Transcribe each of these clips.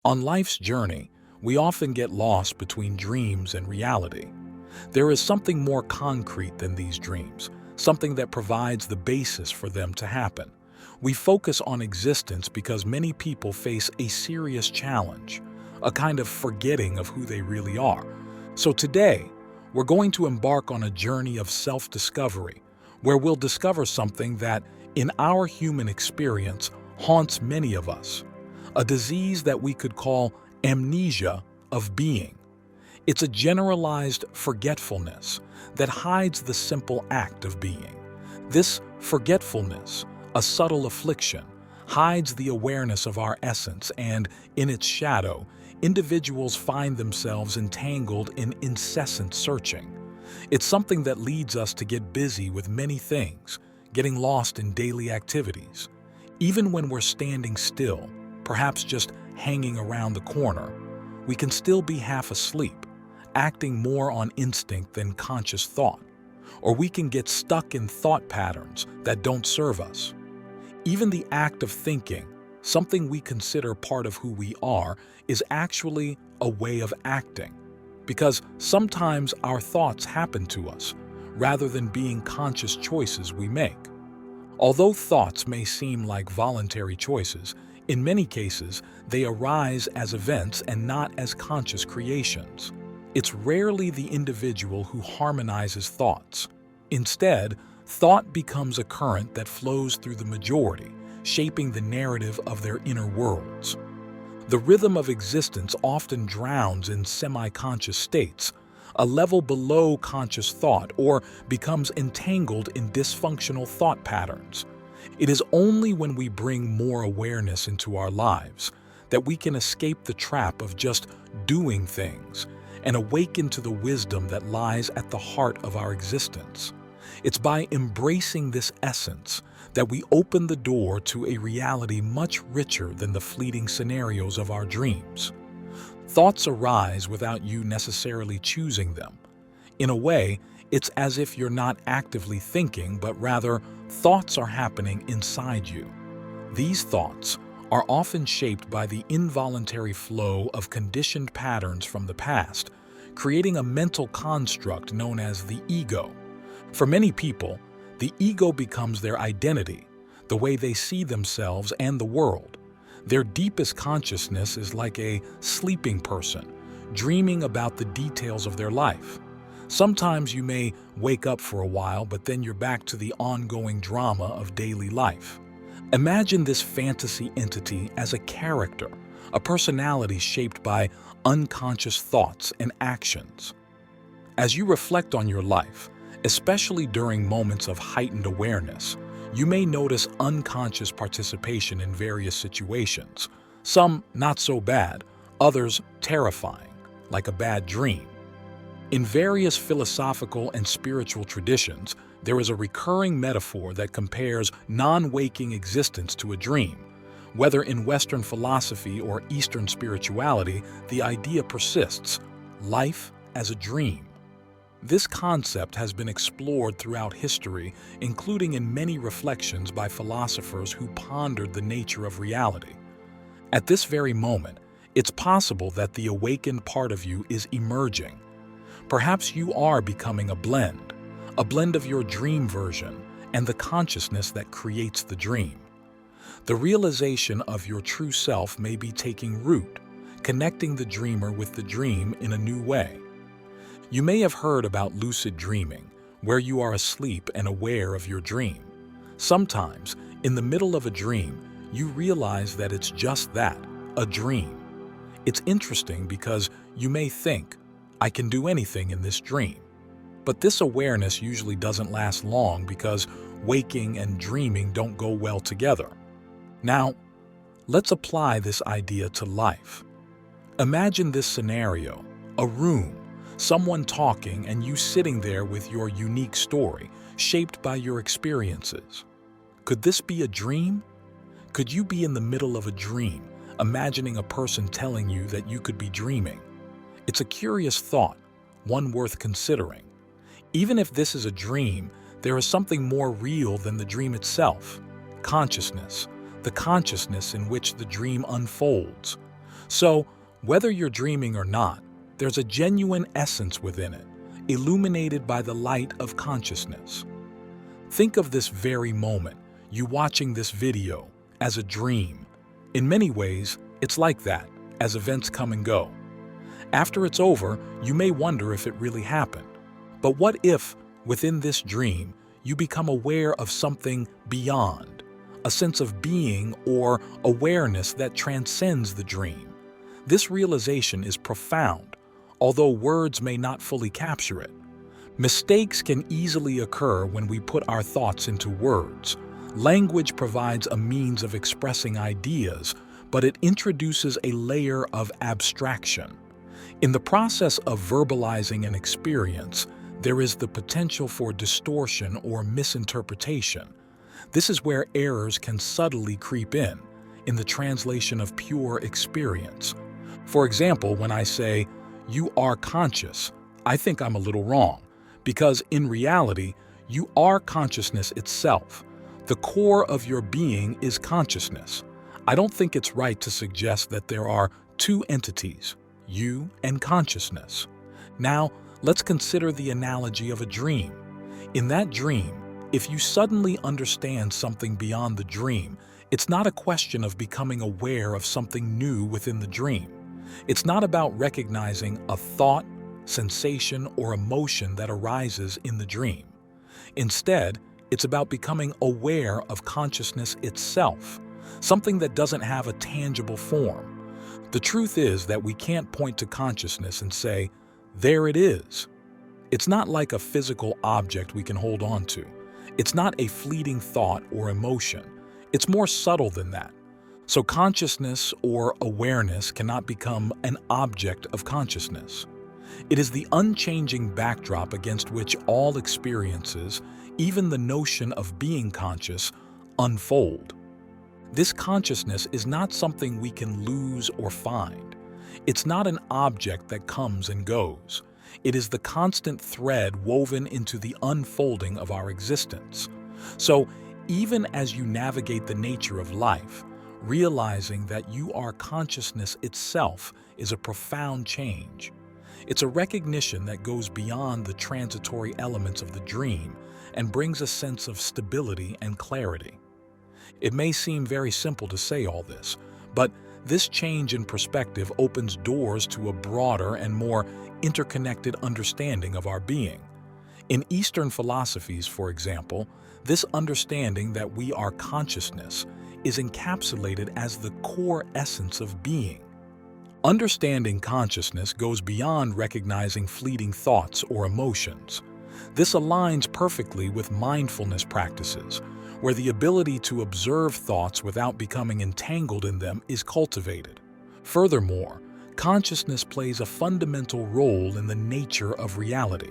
On life's journey, we often get lost between dreams and reality. There is something more concrete than these dreams, something that provides the basis for them to happen. We focus on existence because many people face a serious challenge, a kind of forgetting of who they really are. So today, we're going to embark on a journey of self-discovery, where we'll discover something that, in our human experience, haunts many of us, a disease that we could call amnesia of being. It's a generalized forgetfulness that hides the simple act of being. This forgetfulness, a subtle affliction, hides the awareness of our essence, and in its shadow, individuals find themselves entangled in incessant searching. It's something that leads us to get busy with many things, getting lost in daily activities. Even when we're standing still, perhaps just hanging around the corner, we can still be half asleep, acting more on instinct than conscious thought. Or we can get stuck in thought patterns that don't serve us. Even the act of thinking, something we consider part of who we are, is actually a way of acting. Because sometimes our thoughts happen to us, rather than being conscious choices we make. Although thoughts may seem like voluntary choices, in many cases, they arise as events and not as conscious creations. It's rarely the individual who harmonizes thoughts. Instead, thought becomes a current that flows through the majority, shaping the narrative of their inner worlds. The rhythm of existence often drowns in semi-conscious states, a level below conscious thought, or becomes entangled in dysfunctional thought patterns. It is only when we bring more awareness into our lives that we can escape the trap of just doing things and awaken to the wisdom that lies at the heart of our existence. It's by embracing this essence that we open the door to a reality much richer than the fleeting scenarios of our dreams. Thoughts arise without you necessarily choosing them. In a way, it's as if you're not actively thinking, but rather thoughts are happening inside you. These thoughts are often shaped by the involuntary flow of conditioned patterns from the past, creating a mental construct known as the ego. For many people, the ego becomes their identity, the way they see themselves and the world. Their deepest consciousness is like a sleeping person, dreaming about the details of their life. Sometimes you may wake up for a while, but then you're back to the ongoing drama of daily life. Imagine this fantasy entity as a character, a personality shaped by unconscious thoughts and actions. As you reflect on your life, especially during moments of heightened awareness, you may notice unconscious participation in various situations, some not so bad, others terrifying, like a bad dream. In various philosophical and spiritual traditions, there is a recurring metaphor that compares non-waking existence to a dream. Whether in Western philosophy or Eastern spirituality, the idea persists: life as a dream. This concept has been explored throughout history, including in many reflections by philosophers who pondered the nature of reality. At this very moment, it's possible that the awakened part of you is emerging. Perhaps you are becoming a blend of your dream version and the consciousness that creates the dream. The realization of your true self may be taking root, connecting the dreamer with the dream in a new way. You may have heard about lucid dreaming, where you are asleep and aware of your dream. Sometimes, in the middle of a dream, you realize that it's just that, a dream. It's interesting because you may think, I can do anything in this dream. But this awareness usually doesn't last long because waking and dreaming don't go well together. Now, let's apply this idea to life. Imagine this scenario: a room, someone talking, and you sitting there with your unique story, shaped by your experiences. Could this be a dream? Could you be in the middle of a dream, imagining a person telling you that you could be dreaming? It's a curious thought, one worth considering. Even if this is a dream, there is something more real than the dream itself: consciousness, the consciousness in which the dream unfolds. So, whether you're dreaming or not, there's a genuine essence within it, illuminated by the light of consciousness. Think of this very moment, you watching this video, as a dream. In many ways, it's like that, as events come and go. After it's over, you may wonder if it really happened. But what if, within this dream, you become aware of something beyond, a sense of being or awareness that transcends the dream? This realization is profound, although words may not fully capture it. Mistakes can easily occur when we put our thoughts into words. Language provides a means of expressing ideas, but it introduces a layer of abstraction. In the process of verbalizing an experience, there is the potential for distortion or misinterpretation. This is where errors can subtly creep in the translation of pure experience. For example, when I say, "You are conscious," I think I'm a little wrong, because in reality, you are consciousness itself. The core of your being is consciousness. I don't think it's right to suggest that there are two entities, you and consciousness. Now, let's consider the analogy of a dream. In that dream, if you suddenly understand something beyond the dream, it's not a question of becoming aware of something new within the dream. It's not about recognizing a thought, sensation, or emotion that arises in the dream. Instead, it's about becoming aware of consciousness itself, something that doesn't have a tangible form. The truth is that we can't point to consciousness and say, "There it is." It's not like a physical object we can hold on to. It's not a fleeting thought or emotion. It's more subtle than that. So consciousness or awareness cannot become an object of consciousness. It is the unchanging backdrop against which all experiences, even the notion of being conscious, unfold. This consciousness is not something we can lose or find. It's not an object that comes and goes. It is the constant thread woven into the unfolding of our existence. So, even as you navigate the nature of life, realizing that you are consciousness itself is a profound change. It's a recognition that goes beyond the transitory elements of the dream and brings a sense of stability and clarity. It may seem very simple to say all this, but this change in perspective opens doors to a broader and more interconnected understanding of our being. In Eastern philosophies, for example, this understanding that we are consciousness is encapsulated as the core essence of being. Understanding consciousness goes beyond recognizing fleeting thoughts or emotions. This aligns perfectly with mindfulness practices, where the ability to observe thoughts without becoming entangled in them is cultivated. Furthermore, consciousness plays a fundamental role in the nature of reality.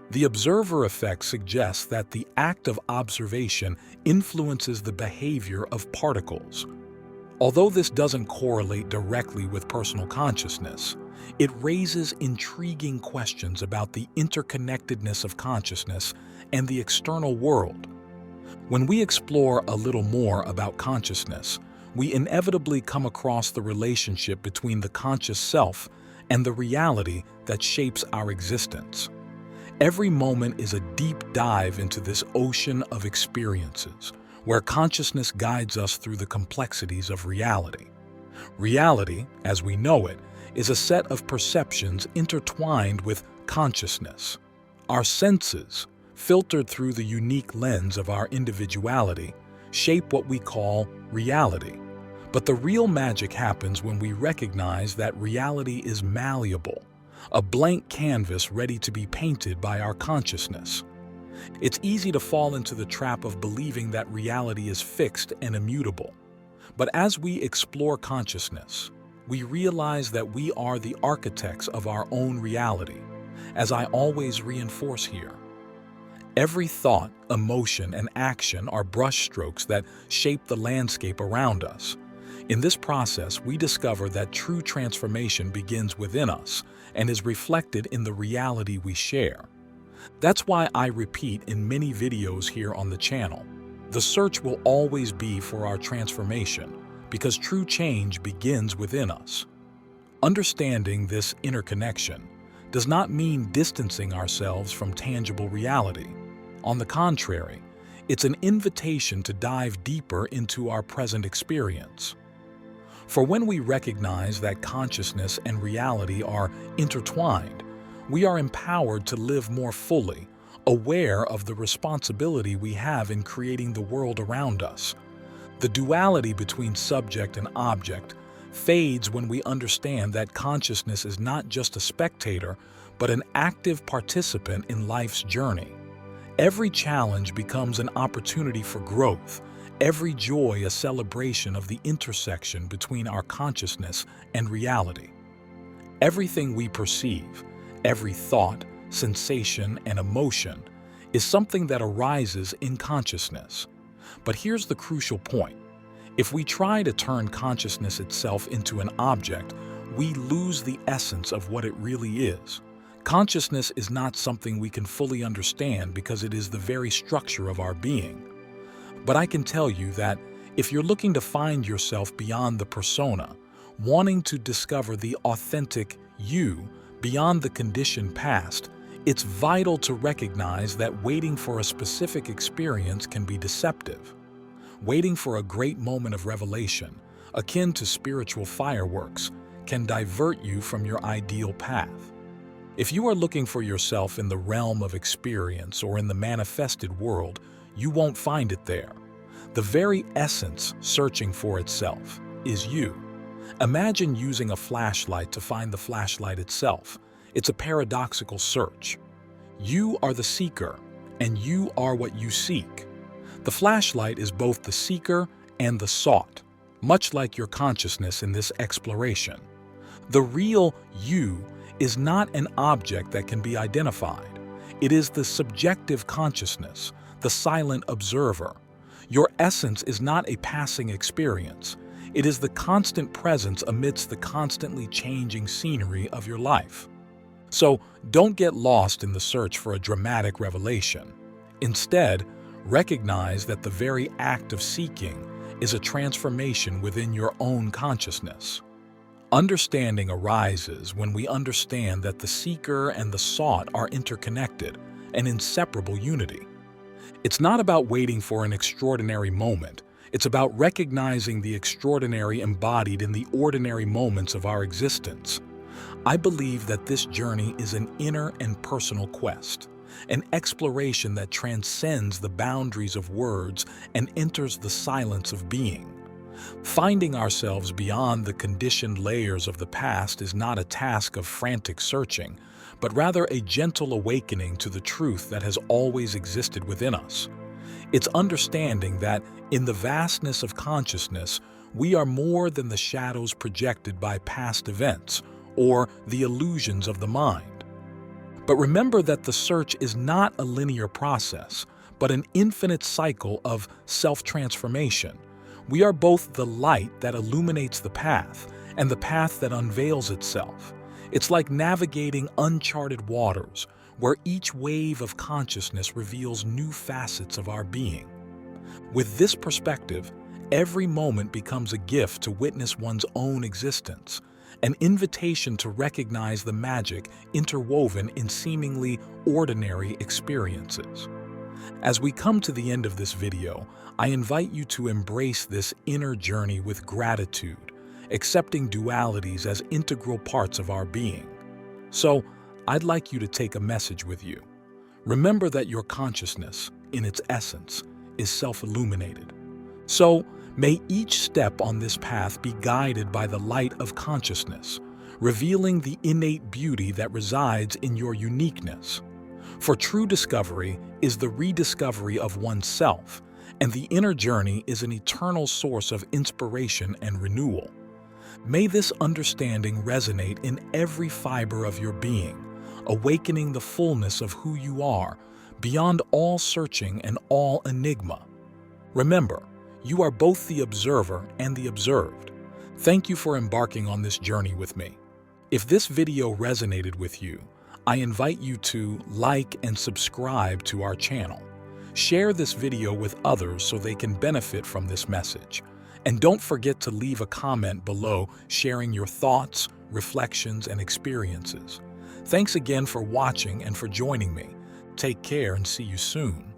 The observer effect suggests that the act of observation influences the behavior of particles. Although this doesn't correlate directly with personal consciousness, it raises intriguing questions about the interconnectedness of consciousness and the external world. When we explore a little more about consciousness, we inevitably come across the relationship between the conscious self and the reality that shapes our existence. Every moment is a deep dive into this ocean of experiences, where consciousness guides us through the complexities of reality. Reality, as we know it, is a set of perceptions intertwined with consciousness. Our senses, filtered through the unique lens of our individuality, shape what we call reality. But the real magic happens when we recognize that reality is malleable, a blank canvas ready to be painted by our consciousness. It's easy to fall into the trap of believing that reality is fixed and immutable. But as we explore consciousness, we realize that we are the architects of our own reality, as I always reinforce here. Every thought, emotion, and action are brushstrokes that shape the landscape around us. In this process, we discover that true transformation begins within us and is reflected in the reality we share. That's why I repeat in many videos here on the channel, the search will always be for our transformation, because true change begins within us. Understanding this interconnection does not mean distancing ourselves from tangible reality. On the contrary, it's an invitation to dive deeper into our present experience. For when we recognize that consciousness and reality are intertwined, we are empowered to live more fully, aware of the responsibility we have in creating the world around us. The duality between subject and object fades when we understand that consciousness is not just a spectator, but an active participant in life's journey. Every challenge becomes an opportunity for growth, every joy a celebration of the intersection between our consciousness and reality. Everything we perceive, every thought, sensation, and emotion is something that arises in consciousness. But here's the crucial point. If we try to turn consciousness itself into an object, we lose the essence of what it really is. Consciousness is not something we can fully understand because it is the very structure of our being. But I can tell you that if you're looking to find yourself beyond the persona, wanting to discover the authentic you beyond the conditioned past, it's vital to recognize that waiting for a specific experience can be deceptive. Waiting for a great moment of revelation, akin to spiritual fireworks, can divert you from your ideal path. If you are looking for yourself in the realm of experience or in the manifested world, you won't find it there. The very essence searching for itself is you. Imagine using a flashlight to find the flashlight itself. It's a paradoxical search. You are the seeker, and you are what you seek. The flashlight is both the seeker and the sought, much like your consciousness in this exploration. The real you is not an object that can be identified. It is the subjective consciousness, the silent observer. Your essence is not a passing experience. It is the constant presence amidst the constantly changing scenery of your life. So don't get lost in the search for a dramatic revelation. Instead, recognize that the very act of seeking is a transformation within your own consciousness. Understanding arises when we understand that the seeker and the sought are interconnected, an inseparable unity. It's not about waiting for an extraordinary moment. It's about recognizing the extraordinary embodied in the ordinary moments of our existence. I believe that this journey is an inner and personal quest, an exploration that transcends the boundaries of words and enters the silence of being. Finding ourselves beyond the conditioned layers of the past is not a task of frantic searching, but rather a gentle awakening to the truth that has always existed within us. It's understanding that, in the vastness of consciousness, we are more than the shadows projected by past events or the illusions of the mind. But remember that the search is not a linear process, but an infinite cycle of self-transformation. We are both the light that illuminates the path and the path that unveils itself. It's like navigating uncharted waters, where each wave of consciousness reveals new facets of our being. With this perspective, every moment becomes a gift to witness one's own existence, an invitation to recognize the magic interwoven in seemingly ordinary experiences. As we come to the end of this video, I invite you to embrace this inner journey with gratitude, accepting dualities as integral parts of our being. So, I'd like you to take a message with you. Remember that your consciousness, in its essence, is self-illuminated. So, may each step on this path be guided by the light of consciousness, revealing the innate beauty that resides in your uniqueness. For true discovery is the rediscovery of oneself, and the inner journey is an eternal source of inspiration and renewal. May this understanding resonate in every fiber of your being, awakening the fullness of who you are, beyond all searching and all enigma. Remember, you are both the observer and the observed. Thank you for embarking on this journey with me. If this video resonated with you, I invite you to like and subscribe to our channel. Share this video with others so they can benefit from this message. And don't forget to leave a comment below sharing your thoughts, reflections, and experiences. Thanks again for watching and for joining me. Take care and see you soon.